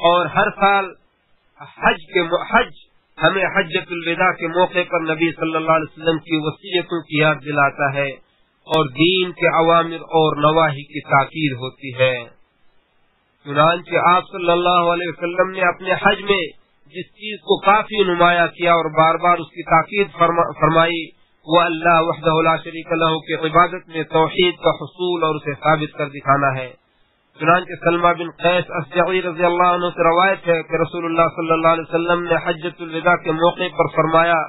اور ہر سال حج ہمیں حجۃ الوداع کے موقع پر نبی صلی اللہ علیہ وسلم کی وصیتوں کی یاد دلاتا ہے اور دین کے اوامر اور نواہی کی تاکید ہوتی ہے۔ چنانچہ آپ صلی اللہ علیہ وسلم نے اپنے حج میں جس چیز کو کافی نمایاں کیا اور بار بار اس کی تاکید فرمائی وہ اللہ وحدہ لا شریک لہ کی عبادت میں توحید کا حصول اور اسے ثابت کر دکھانا ہے۔ چنانچہ سلمہ بن قیس اشجعی رضی اللہ عنہ سے روایت ہے کہ رسول اللہ صلی اللہ علیہ وسلم نے حجۃ الوداع کے موقع پر فرمایا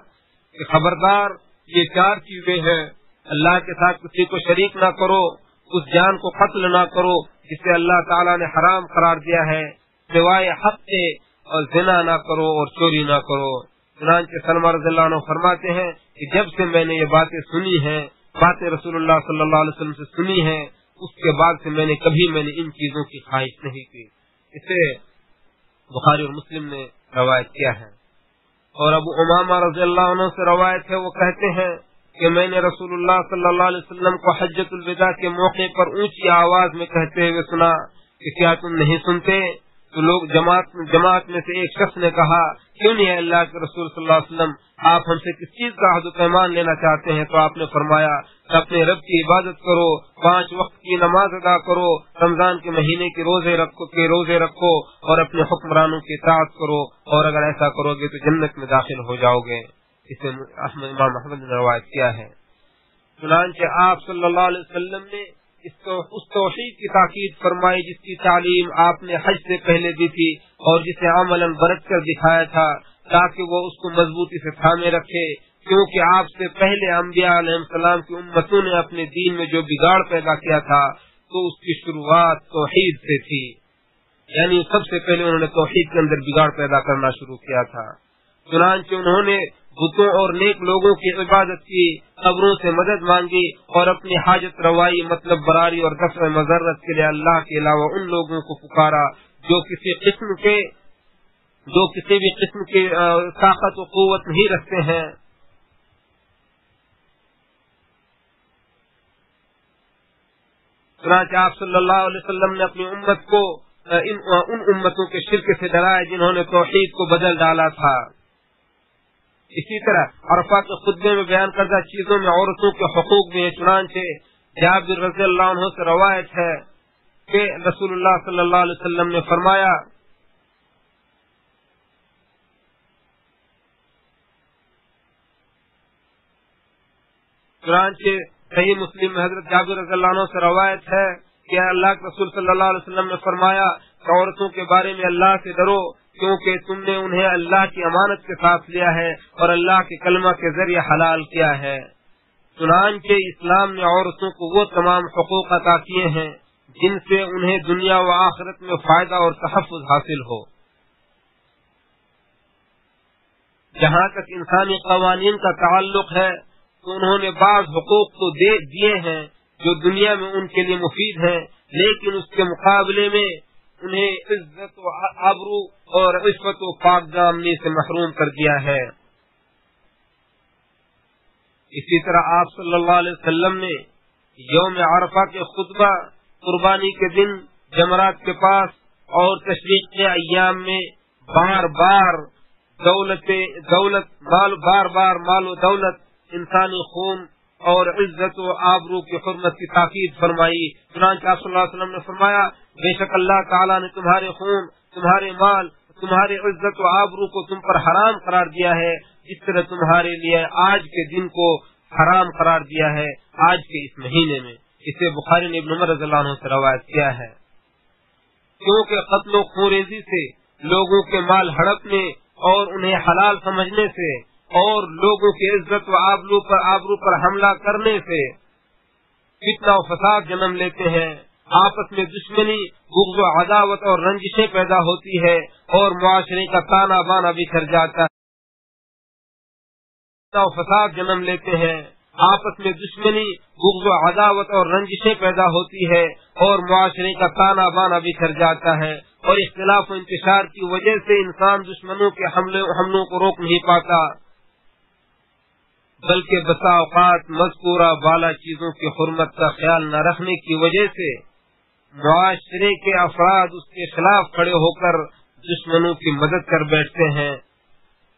کہ خبردار یہ 4 چیزیں ہیں، اللہ کے ساتھ کسی کو شریک نہ کرو، اس جان کو قتل نہ کرو جسے اللہ تعالیٰ نے حرام قرار دیا ہے سوائے حق کے، اور زنا نہ کرو اور چوری نہ کرو۔ چنانچہ سلمہ رضی اللہ عنہ فرماتے ہیں کہ جب سے میں نے یہ باتیں سنی ہیں، باتیں رسول اللہ صلی اللہ علیہ وسلم سے سنی ہیں، اس کے بعد سے میں نے ان چیزوں کی خواہش نہیں کی۔ اسے بخاری اور مسلم نے روایت کیا ہے۔ اور ابو امامہ رضی اللہ عنہ سے روایت ہے، وہ کہتے ہیں کہ میں نے رسول اللہ صلی اللہ علیہ وسلم کو حجۃ الوداع کے موقع پر اونچی آواز میں کہتے ہوئے سنا کہ کیا تم نہیں سنتے؟ تو لوگ جماعت میں سے ایک شخص نے کہا کیوں نہیں ہے اللہ کے رسول صلی اللہ علیہ وسلم، آپ ہم سے کس چیز کا عہد و پیمان لینا چاہتے ہیں؟ تو آپ نے فرمایا کہ اپنے رب کی عبادت کرو، 5 وقت کی نماز ادا کرو، رمضان کے مہینے کے روزے رکھو اور اپنے حکمرانوں کی اطاعت کرو، اور اگر ایسا کرو گے تو جنت میں داخل ہو جاؤ گے۔ اسے امام احمد نے روایت کیا ہے۔ چنانچہ آپ صلی اللہ علیہ وسلم نے اس توحید کی تاکید فرمائی جس کی تعلیم آپ نے حج سے پہلے دی تھی اور جسے عملاً برت کر دکھایا تھا تاکہ وہ اس کو مضبوطی سے تھامے رکھے، کیونکہ آپ سے پہلے انبیاء علیہ السلام کی امتوں نے اپنے دین میں جو بگاڑ پیدا کیا تھا تو اس کی شروعات توحید سے تھی، یعنی سب سے پہلے انہوں نے توحید کے اندر بگاڑ پیدا کرنا شروع کیا تھا۔ چنانچہ انہوں نے بتوں اور نیک لوگوں کی عبادت کی، قبروں سے مدد مانگی اور اپنی حاجت روائی مطلب براری اور دفع مضرت کے لیے اللہ کے علاوہ ان لوگوں کو پکارا جو کسی بھی قسم کی طاقت و قوت نہیں رکھتے ہیں۔ چنانچہ آپ صلی اللہ علیہ وسلم نے اپنی امت کو ان امتوں کے شرک سے ڈرایا جنہوں نے توحید کو بدل ڈالا تھا۔ اسی طرح عرفہ کے خطبے میں بیان کردہ چیزوں میں عورتوں کے حقوق بھی ہیں۔ چنانچہ جابر رضی اللہ عنہ سے روایت ہے کہ رسول اللہ صلی اللہ علیہ وسلم نے فرمایا چنانچہ صحیح مسلم میں حضرت جابر رضی اللہ عنہ سے روایت ہے کہ اللہ کے رسول صلی اللہ علیہ وسلم نے فرمایا کہ عورتوں کے بارے میں اللہ سے ڈرو کیونکہ تم نے انہیں اللہ کی امانت کے ساتھ لیا ہے اور اللہ کے کلمہ کے ذریعے حلال کیا ہے۔ چنانچہ اسلام نے عورتوں کو وہ تمام حقوق عطا کیے ہیں جن سے انہیں دنیا و آخرت میں فائدہ اور تحفظ حاصل ہو۔ جہاں تک انسانی قوانین کا تعلق ہے تو انہوں نے بعض حقوق تو دیے ہیں جو دنیا میں ان کے لیے مفید ہیں، لیکن اس کے مقابلے میں انہیں عزت و آبرو اور عفت و پاک دامنی سے محروم کر دیا ہے۔ اسی طرح آپ صلی اللہ علیہ وسلم نے یوم عرفہ کے خطبہ، قربانی کے دن، جمرات کے پاس اور تشریق کے ایام میں بار بار مال و دولت، انسانی خون اور عزت و آبرو کی حرمت کی تاکید فرمائی۔ چنانچہ آپ صلی اللہ علیہ وسلم نے فرمایا بے شک اللہ تعالیٰ نے تمہارے خون، تمہارے مال، تمہاری عزت و آبرو کو تم پر حرام قرار دیا ہے جس طرح تمہارے لیے آج کے دن کو حرام قرار دیا ہے آج کے اس مہینے میں۔ اسے بخاری نے ابن عمر رضی اللہ عنہ سے روایت کیا ہے۔ کیونکہ قتل و خوریزی سے، لوگوں کے مال ہڑپنے اور انہیں حلال سمجھنے سے اور لوگوں کی عزت و آبرو پر حملہ کرنے سے فتنہ و فساد جنم لیتے ہیں، آپس میں دشمنی، بغض و عداوت اور رنجشیں پیدا ہوتی ہے اور معاشرے کا تانا بانا بکھر جاتا ہے۔ فتنہ و فساد جنم لیتے ہیں، آپس میں دشمنی، بغض و عداوت اور رنجشیں پیدا ہوتی ہے اور معاشرے کا تانا بانا بکھر جاتا ہے، اور اختلاف و انتشار کی وجہ سے انسان دشمنوں کے حملوں کو روک نہیں پاتا، بلکہ بسا اوقات مذکورہ بالا چیزوں کی حرمت کا خیال نہ رکھنے کی وجہ سے معاشرے کے افراد اس کے خلاف کھڑے ہو کر دشمنوں کی مدد کر بیٹھتے ہیں،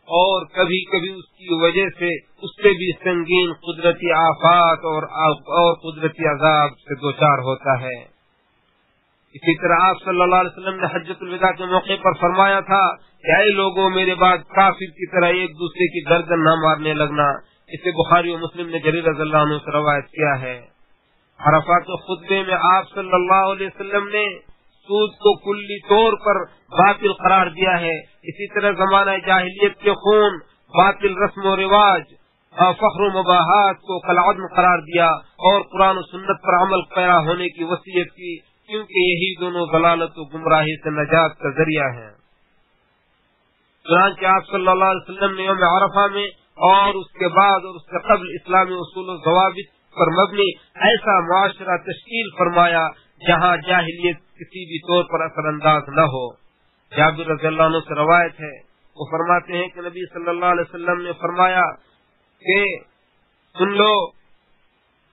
اور کبھی کبھی اس کی وجہ سے اس سے بھی سنگین قدرتی آفات اور قدرتی عذاب سے دوچار ہوتا ہے۔ اسی طرح آپ صلی اللہ علیہ وسلم نے حجۃ الوداع کے موقع پر فرمایا تھا کہ اے لوگوں، میرے بعد کافر کی طرح ایک دوسرے کی گردن نہ مارنے لگنا۔ اسے بخاری و مسلم نے جریر رضی اللہ عنہ سے روایت کیا ہے۔ عرفات کے خطبے میں آپ صلی اللہ علیہ وسلم نے سود کو کلی طور پر باطل قرار دیا ہے۔ اسی طرح زمانہ جاہلیت کے خون، باطل رسم و رواج، فخر و مباحات کو کالعدم قرار دیا اور قرآن و سنت پر عمل پیرا ہونے کی وصیت کی، کیونکہ یہی دونوں ضلالت و گمراہی سے نجات کا ذریعہ ہیں۔ چنانچہ آپ صلی اللہ علیہ وسلم نے یوم عرفہ میں اور اس کے بعد اور اس سے قبل اسلامی اصول و ضوابط پر مبنی ایسا معاشرہ تشکیل فرمایا جہاں جاہلیت کسی بھی طور پر اثر انداز نہ ہو۔ جابر رضی اللہ عنہ سے روایت ہے، وہ فرماتے ہیں کہ نبی صلی اللہ علیہ وسلم نے فرمایا کہ سن لو،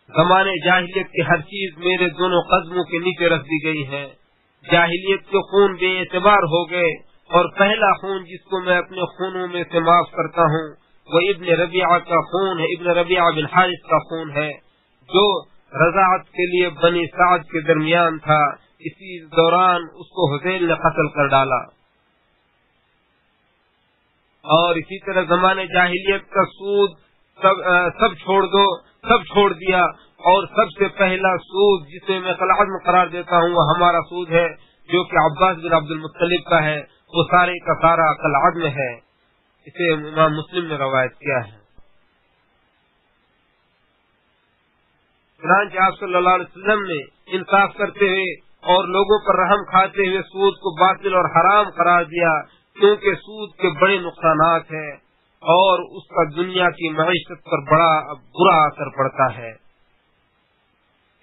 زمانے جاہلیت کی ہر چیز میرے دونوں قدموں کے نیچے رکھ دی گئی ہے۔ جاہلیت کے خون بے اعتبار ہو گئے، اور پہلا خون جس کو میں اپنے خونوں میں سے معاف کرتا ہوں وہ ابن ربیعہ کا خون ہے، ابن ربیعہ بن حارث کا خون ہے، جو رضاعت کے لیے بنی سعد کے درمیان تھا۔ اسی دوران اس کو حذیل نے قتل کر ڈالا۔ اور اسی طرح زمانے جاہلیت کا سود سب چھوڑ دیا، اور سب سے پہلا سود جسے میں کالعدم قرار دیتا ہوں وہ ہمارا سود ہے، جو کہ عباس بن عبد المطلب کا ہے، وہ سارے کا سارا کالعدم ہے۔ اسے امام مسلم نے روایت کیا ہے۔ چنانچہ آپ صلی اللہ علیہ وسلم نے انصاف کرتے ہوئے اور لوگوں پر رحم کھاتے ہوئے سود کو باطل اور حرام قرار دیا، کیونکہ سود کے بڑے نقصانات ہیں اور اس کا دنیا کی معیشت پر بڑا برا اثر پڑتا ہے۔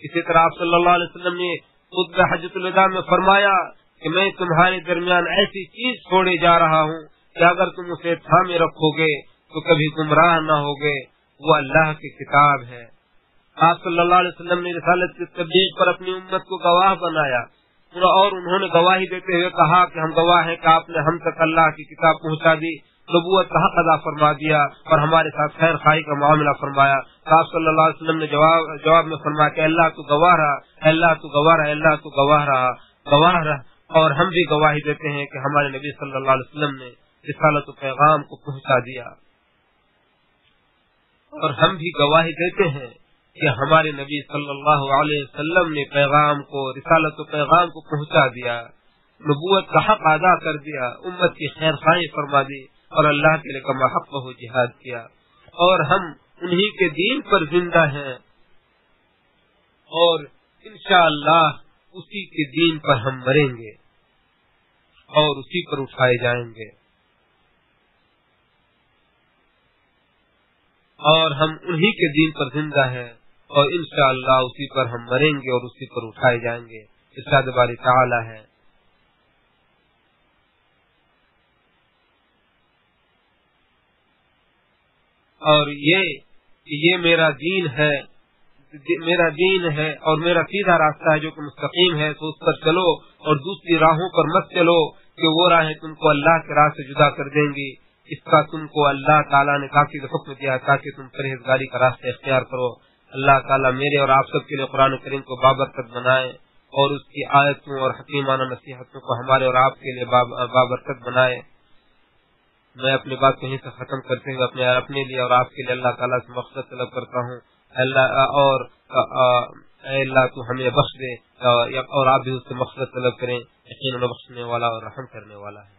اسی طرح آپ صلی اللہ علیہ وسلم نے خطبہ حجۃ الوداع میں فرمایا کہ میں تمہارے درمیان ایسی چیز چھوڑے جا رہا ہوں کہ اگر تم اسے تھامے رکھو گے تو کبھی گمراہ نہ ہوگے، وہ اللہ کی کتاب ہے۔ آپ صلی اللہ علیہ وسلم نے رسالت کی تبلیغ پر اپنی امت کو گواہ بنایا، اور انہوں نے گواہی دیتے ہوئے کہا کہ ہم گواہ ہیں کہ آپ نے ہم تک اللہ کی کتاب پہنچا دی، نبوت کا حق ادا فرما دیا اور ہمارے ساتھ خیر خواہی کا معاملہ فرمایا۔ آپ صلی اللہ علیہ وسلم نے جواب میں فرمایا کہ اللہ تو گواہ رہا، اللہ تو گواہ رہا، اللہ تو گواہ رہا، اور ہم بھی گواہی دیتے ہیں کہ ہمارے نبی صلی اللہ علیہ وسلم نے رسالت و پیغام کو پہنچا دیا، اور ہم بھی گواہی دیتے ہیں کہ ہمارے نبی صلی اللہ علیہ وسلم نے پیغام کو، رسالت و پیغام کو پہنچا دیا، نبوت کا حق ادا کر دیا، امت کی خیر خواہی فرما دی اور اللہ کے لیے کما حق ہو جہاد کیا، اور ہم انہی کے دین پر زندہ ہیں، اور انشاءاللہ اسی کے دین پر ہم مریں گے اور اسی پر اٹھائے جائیں گے، اور ہم انہی کے دین پر زندہ ہیں اور انشاءاللہ اسی پر ہم مریں گے اور اسی پر اٹھائے جائیں گے۔ ارشاد باری تعالی ہے، اور یہ میرا دین ہے اور میرا سیدھا راستہ ہے جو کہ مستقیم ہے، تو اس پر چلو اور دوسری راہوں پر مت چلو کہ وہ راہیں تم کو اللہ کے راہ سے جدا کر دیں گی۔ اس کا تم کو اللہ تعالیٰ نے تاکید حکم دیا تاکہ تم پرہیزگاری کا راستہ اختیار کرو۔ اللہ تعالیٰ میرے اور آپ سب کے لیے قرآن کریم کو بابرکت بنائے اور اس کی آیتوں اور حکیمانہ نصیحتوں کو ہمارے اور آپ کے لیے بابرکت بنائے۔ میں اپنی بات کو یہیں سے ختم کرتے ہوئے اپنے لیے اور آپ کے لیے اللہ تعالیٰ سے مغفرت طلب کرتا ہوں۔ اے اللہ تو ہمیں بخش دے اور آپ بھی اس سے مغفرت طلب کریں، یقیناً بخشنے والا اور رحم کرنے والا ہے۔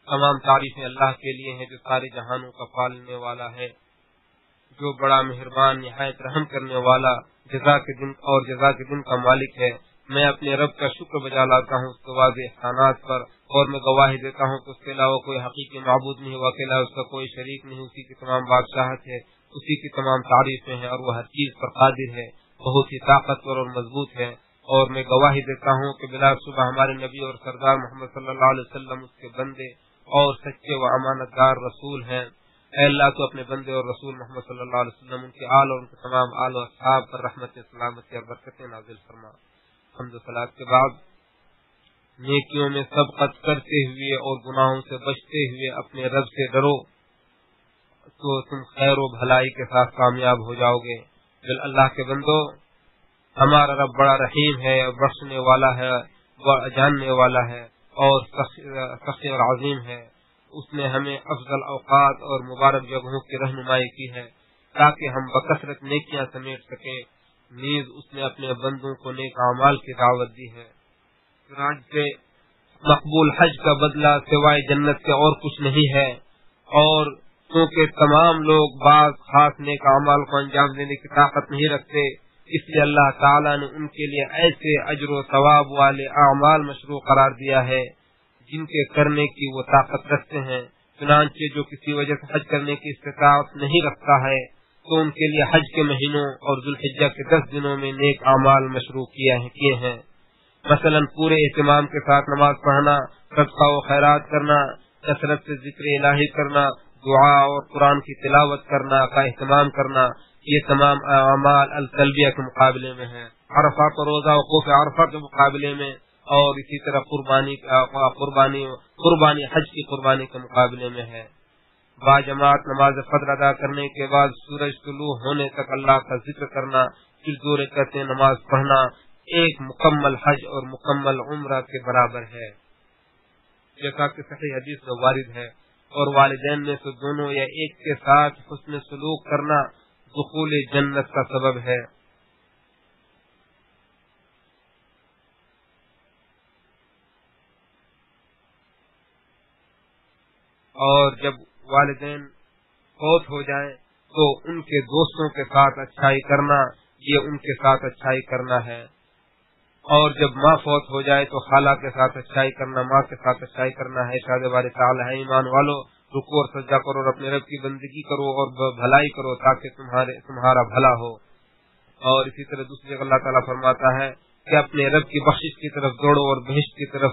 تمام تعریفیں اللہ کے لیے ہیں جو سارے جہانوں کا پالنے والا ہے، جو بڑا مہربان نہایت رحم کرنے والا جزا کے دن کا مالک ہے۔ میں اپنے رب کا شکر بجا لاتا ہوں اس کے واضح احسانات پر، اور میں گواہی دیتا ہوں کہ اس کے علاوہ کوئی حقیقی معبود نہیں، وہ اکیلا، اس کا کوئی شریک نہیں، اسی کی تمام بادشاہت ہے، اسی کی تمام تعریفیں ہیں، اور وہ ہر چیز پر قادر ہے، بہت ہی طاقتور اور مضبوط ہے۔ اور میں گواہی دیتا ہوں کہ بلا صبح ہمارے نبی اور سردار محمد صلی اللہ علیہ وسلم اس کے بندے اور سچے و امانت دار رسول ہیں۔ اے اللہ تو اپنے بندے اور رسول محمد صلی اللہ علیہ وسلم، ان کے آل اور ان کے تمام آل و اصحاب پر رحمت، سلامتی اور برکتیں نازل فرما۔ حمد و صلاۃ کے بعد نیکیوں میں سبقت کرتے ہوئے اور گناہوں سے بچتے ہوئے اپنے رب سے ڈرو تو تم خیر و بھلائی کے ساتھ کامیاب ہو جاؤ گے۔ پھر اللہ کے بندو، ہمارا رب بڑا رحیم ہے، بخشنے والا ہے، جاننے والا ہے اور سخی اور عظیم ہے۔ اس نے ہمیں افضل اوقات اور مبارک جگہوں کی رہنمائی کی ہے تاکہ ہم بکثرت نیکیاں سمیٹ سکیں۔ نیز اس نے اپنے بندوں کو نیک اعمال کی دعوت دی ہے۔ چنانچہ مقبول حج کا بدلہ سوائے جنت کے اور کچھ نہیں ہے، اور کیونکہ تمام لوگ بعض خاص نیک اعمال کو انجام دینے کی طاقت نہیں رکھتے، اس لیے اللہ تعالیٰ نے ان کے لیے ایسے اجر و ثواب والے اعمال مشروع قرار دیا ہے جن کے کرنے کی وہ طاقت رکھتے ہیں۔ چنانچہ جو کسی وجہ سے حج کرنے کی استطاعت نہیں رکھتا ہے تو ان کے لیے حج کے مہینوں اور ذوالحجہ کے 10 دنوں میں نیک اعمال مشروع کیے ہیں۔ مثلا پورے اہتمام کے ساتھ نماز پڑھنا، صدقہ و خیرات کرنا، کثرت سے ذکر الہی کرنا، دعا اور قرآن کی تلاوت کرنا کا اہتمام کرنا، یہ تمام اعمال التلبیہ کے مقابلے میں ہیں۔ عرفہ کا روزہ وقوف عرفہ کے مقابلے میں، اور اسی طرح قربانی حج کی قربانی کے مقابلے میں ہے۔ باجماعت نماز فجر ادا کرنے کے بعد سورج طلوع ہونے تک اللہ کا ذکر کرنا، پھر 2 رکعتیں نماز پڑھنا ایک مکمل حج اور مکمل عمرہ کے برابر ہے، جیسا کہ صحیح حدیث میں وارد ہے۔ اور والدین میں سے دونوں یا ایک کے ساتھ حسن سلوک کرنا دخول جنت کا سبب ہے۔ اور جب والدین فوت ہو جائیں تو ان کے دوستوں کے ساتھ اچھائی کرنا، یہ ان کے ساتھ اچھائی کرنا ہے۔ اور جب ماں فوت ہو جائے تو خالہ کے ساتھ اچھائی کرنا، ماں کے ساتھ اچھائی کرنا ہے۔ ارشاد باری تعالیٰ ہے، ایمان والو رکوع اور سجدہ کرو اور اپنے رب کی بندگی کرو اور بھلائی کرو تاکہ تمہارا بھلا ہو۔ اور اسی طرح دوسری جگہ اللہ تعالیٰ فرماتا ہے کہ اپنے رب کی بخشش کی طرف دوڑو اور بہشت کی طرف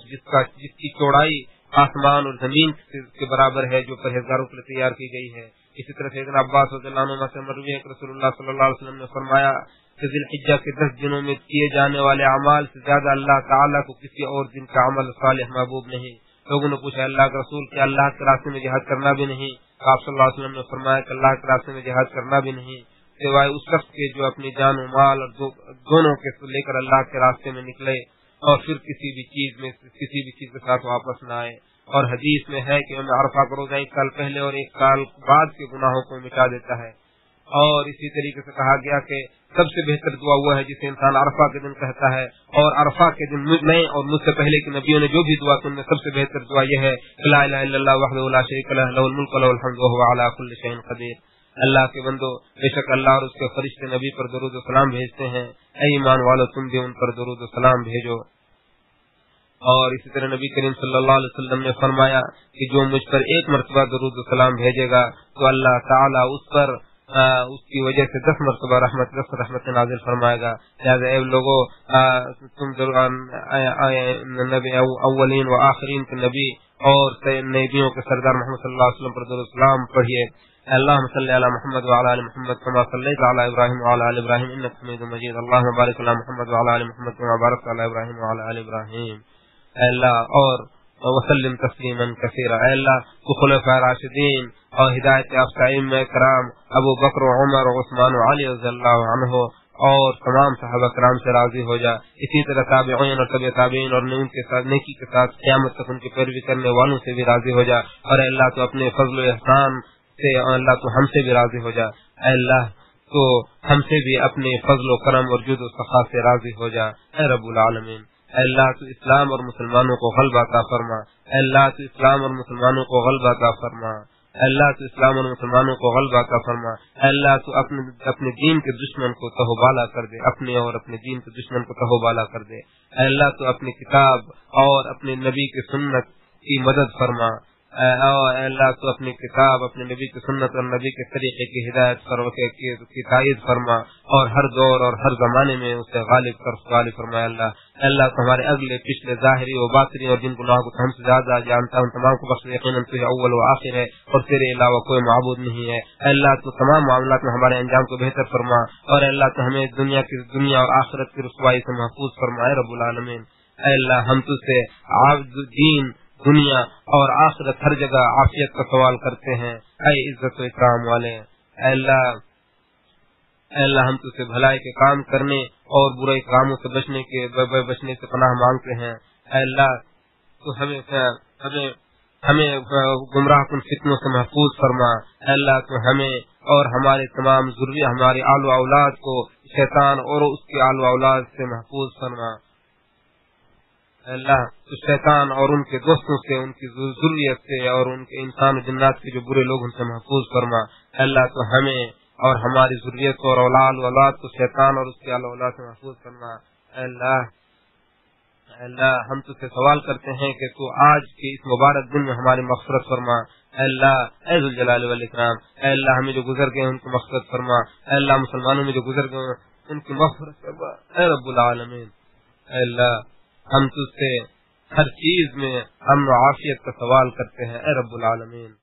جس کی چوڑائی آسمان اور زمین کے برابر ہے، جو پرہیزگاروں کے لیے تیار کی گئی ہے۔ اسی طرح سیدنا عباس رضی اللہ عنہ سے مروی ہے کہ رسول اللہ صلی اللہ علیہ وسلم نے فرمایا کہ ذی الحجہ کے 10 دنوں میں کیے جانے والے اعمال سے زیادہ اللہ تعالیٰ کو کسی اور دن کا عمل صالح محبوب نہیں۔ لوگوں نے پوچھا اللہ کے رسول کیا اللہ کے راستے میں جہاد کرنا بھی نہیں؟ آپ صلی اللہ علیہ وسلم نے فرمایا کہ اللہ کے راستے میں جہاد کرنا بھی نہیں سوائے اس شخص کے جو اپنی جان و مال اور دونوں کے لے کر اللہ کے راستے میں نکلے اور پھر کسی بھی چیز کے ساتھ واپس نہ آئے۔ اور حدیث میں ہے کہ یوم عرفہ کا روزہ 1 سال پہلے اور 1 سال بعد کے گناہوں کو مٹا دیتا ہے۔ اور اسی طریقے سے کہا گیا کہ سب سے بہتر دعا ہوا ہے جسے انسان عرفہ کے دن کہتا ہے، اور عرفہ کے دن میں اور مجھ سے پہلے کے نبیوں نے جو بھی دعا کی ان میں سب سے بہتر دعا یہ ہے کہ لا الہ الا اللہ وحدہ لا شریک لہ لہ الملک و لہ الحمد وہو علی کل شیء قدیر۔ اللہ کے بندو، بے شک اللہ اور اس کے فرشتے نبی پر درود و سلام بھیجتے ہیں، اے ایمان والو تم بھی ان پر درود و سلام بھیجو۔ اور اسی طرح نبی کریم صلی اللہ علیہ وسلم نے فرمایا کہ جو مجھ پر 1 مرتبہ درود و سلام بھیجے گا تو اللہ تعالیٰ اس پر اس کی وجہ سے 10 مرتبہ رحمت نازل فرمائے گا۔ لہٰذا اے لوگو، تم نبی اولین و آخرین کے نبی اور نبیوں کے سردار محمد صلی اللہ علیہ وسلم پر درود و سلام پڑھیے۔ اللہم صلی علی محمد وعلی آل محمد کما صلیت علی ابراہیم وعلی آل ابراہیم انک حمید مجید۔ اللہم بارک علی محمد وعلی آل محمد کما بارکت علی ابراہیم وعلی آل ابراہیم۔ اے اللہ اور وسلم تسلیما کثیرا۔ اے اللہ تو خلفائے راشدین اور ہدایت یافتہ ائمہ کرام ابو بکر و عمر و عثمان و علی رضی اللہ عنہ اور تمام صحابہ کرام سے راضی ہو جا۔ اسی طرح تابعین اور تبع تابعین اور ان کے ساتھ نیکی کے ساتھ قیامت تک ان کی پیروی کرنے والوں سے بھی راضی ہو جا۔ اور اے اللہ تو اپنے فضل و احسان سے اللہ تو ہم سے بھی راضی ہو جا۔ اے اللہ تو ہم سے بھی اپنے فضل و کرم اور جود و سخا سے راضی ہو جا۔ اے رب العالمین، اے اللہ تو اسلام اور مسلمانوں کو غلبہ عطا فرما۔ اے اللہ تو اسلام اور مسلمانوں کو غلبہ عطا فرما۔ اے اللہ تو اسلام اور مسلمانوں کو غلبہ عطا فرما۔ اے اللہ تو اپنے دین کے دشمن کو تہوبالا کر دے، اپنے اور اپنے دین کے دشمن کو تہوبالا کر دے۔ اے اللہ تو اپنی کتاب اور اپنے نبی کی سنت کی مدد فرما۔ اللہ تو اپنی کتاب، اپنے نبی کی سنت اور نبی کے طریقے کی ہدایت کی تائید فرما اور ہر دور اور ہر زمانے میں اسے غالب فرمائے اللہ تو ہمارے اگلے پچھلے ظاہری و باطنی اور جن گناہوں کو ہم سے زیادہ جانتا ہوں تمام کو بخش، یقیناً تو اول و آخر ہے اور تیرے علاوہ کوئی معبود نہیں ہے۔ اللہ تو تمام معاملات میں ہمارے انجام کو بہتر فرما اور اللہ تو ہمیں دنیا اور آخرت کی رسوائی سے محفوظ فرمائے رب العالمین۔ اللہ ہم تجھ سے دین، دنیا اور آخرت ہر جگہ عافیت کا سوال کرتے ہیں، اے عزت و اکرام والے۔ اے اللہ ہم تجھ سے بھلائی کے کام کرنے اور برے کاموں سے بچنے سے پناہ مانگتے ہیں۔ اے اللہ تو ہمیں گمراہ کن فتنوں سے محفوظ فرما۔ اے اللہ تو ہمیں اور ہمارے تمام ذریہ، ہماری آل و اولاد کو شیطان اور اس کے آل و اولاد سے محفوظ فرما۔ اللہ تو شیطان اور ان کے دوستوں سے، ان کی ذریت سے اور ان کے انسان و جنات کے جو برے لوگ ان سے محفوظ فرما۔ اللہ تو ہمیں اور ہماری ذریت اور اولاد کو شیطان اور اس کے اولاد سے محفوظ فرما۔ اللہ ہم تجھ سے سوال کرتے ہیں کہ تو آج کے اس مبارک دن میں ہماری مغفرت فرما۔ اللہ اے ذوالجلال والاکرام، اے اللہ ہمیں جو گزر گئے ان کی مغفرت فرما۔ اے اللہ مسلمانوں میں جو گزر گئے ان کی مغفرت فرما اے رب العالمین۔ اے اللہ ہم تجھ سے ہر چیز میں امن و عافیت کا سوال کرتے ہیں اے رب العالمین۔